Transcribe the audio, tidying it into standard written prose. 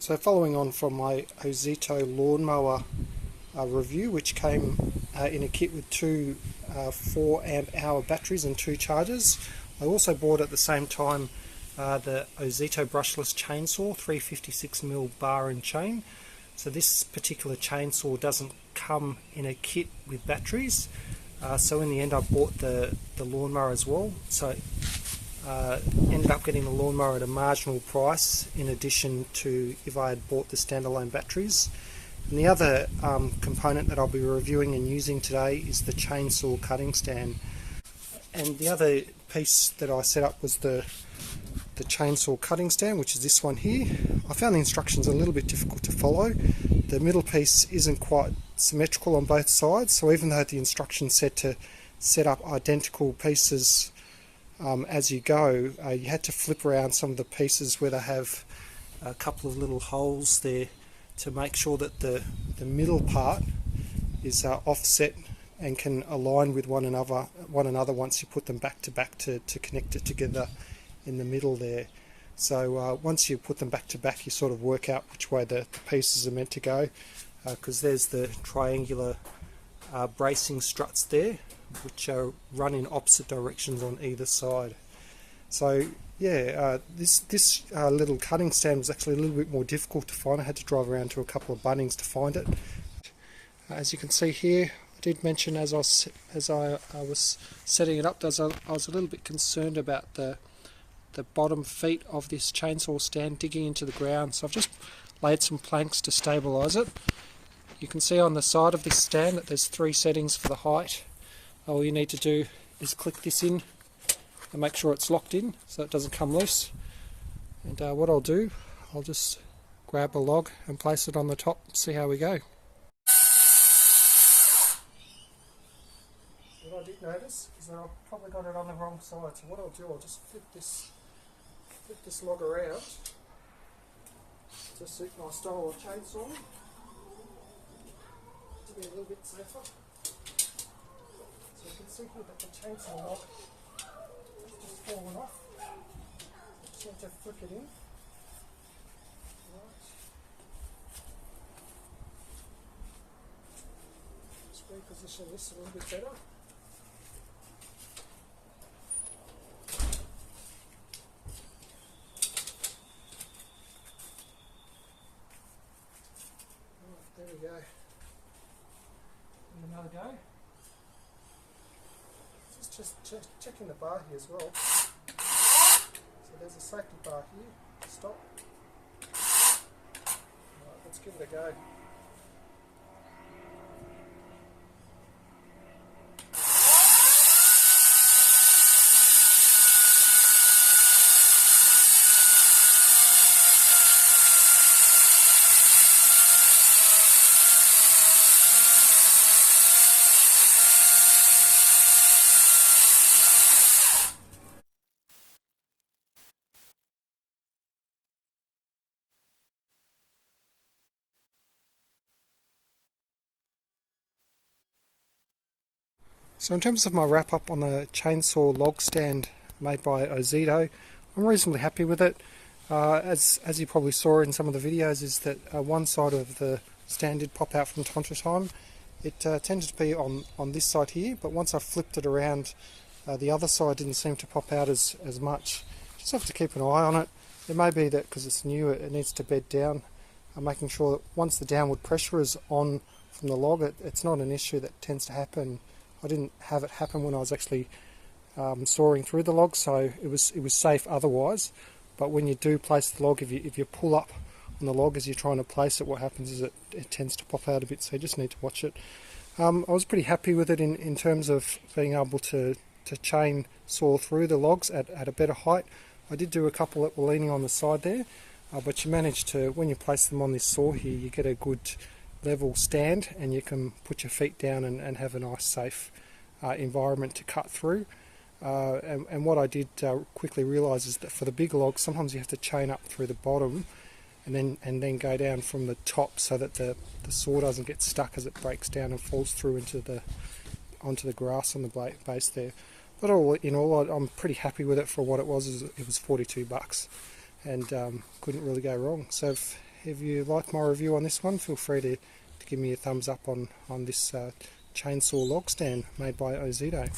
So following on from my Ozito lawnmower review, which came in a kit with two 4 amp hour batteries and 2 chargers, I also bought at the same time the Ozito brushless chainsaw 356mm bar and chain. So this particular chainsaw doesn't come in a kit with batteries, so in the end I bought the lawnmower as well. So ended up getting the lawnmower at a marginal price in addition to if I had bought the standalone batteries. And the other component that I'll be reviewing and using today is the chainsaw cutting stand. And the other piece that I set up was the chainsaw cutting stand, which is this one here. I found the instructions a little bit difficult to follow. The middle piece isn't quite symmetrical on both sides, so even though the instructions said to set up identical pieces as you go, you had to flip around some of the pieces where they have a couple of little holes there to make sure that the middle part is offset and can align with one another once you put them back to back to connect it together in the middle there. So once you put them back to back, you sort of work out which way the pieces are meant to go, because there's the triangular bracing struts there, which run in opposite directions on either side. So yeah, this little cutting stand was actually a little bit more difficult to find. I had to drive around to a couple of Bunnings to find it. As you can see here, I did mention as I was setting it up, I was a little bit concerned about the bottom feet of this chainsaw stand digging into the ground, so I've just laid some planks to stabilise it. You can see on the side of this stand that there's 3 settings for the height. All you need to do is click this in and make sure it's locked in so it doesn't come loose. And what I'll do, I'll just grab a log and place it on the top and see how we go. What I did notice is that I've probably got it on the wrong side, so what I'll do, I'll just flip this log around to suit my style of chainsaw to be a little bit safer. So you can see here that the chainsaw log has just fallen off. Just need to flick it in. Right. Just reposition this a little bit better. There we go. And another go. Just checking the bar here as well. So there's a safety bar here. Stop. Right, let's give it a go. So in terms of my wrap up on the chainsaw log stand made by Ozito, I'm reasonably happy with it. As you probably saw in some of the videos, is that one side of the stand did pop out from time to time. It tended to be on this side here, but once I flipped it around, the other side didn't seem to pop out as much. Just have to keep an eye on it. It may be that because it's new it needs to bed down. I'm making sure that once the downward pressure is on from the log, it's not an issue that tends to happen. I didn't have it happen when I was actually sawing through the log, so it was safe otherwise. But when you do place the log, if you pull up on the log as you're trying to place it, what happens is it tends to pop out a bit, so you just need to watch it. I was pretty happy with it in terms of being able to chain saw through the logs at a better height. I did do a couple that were leaning on the side there, but you manage to, when you place them on this saw here, you get a good level stand and you can put your feet down and have a nice safe environment to cut through. And what I did quickly realise is that for the big logs, sometimes you have to chain up through the bottom and then go down from the top so that the saw doesn't get stuck as it breaks down and falls through onto the grass on the base there. But all in all, I'm pretty happy with it for what it was. It was $42 and couldn't really go wrong. So if if you like my review on this one, feel free to give me a thumbs up on this chainsaw log stand made by Ozito.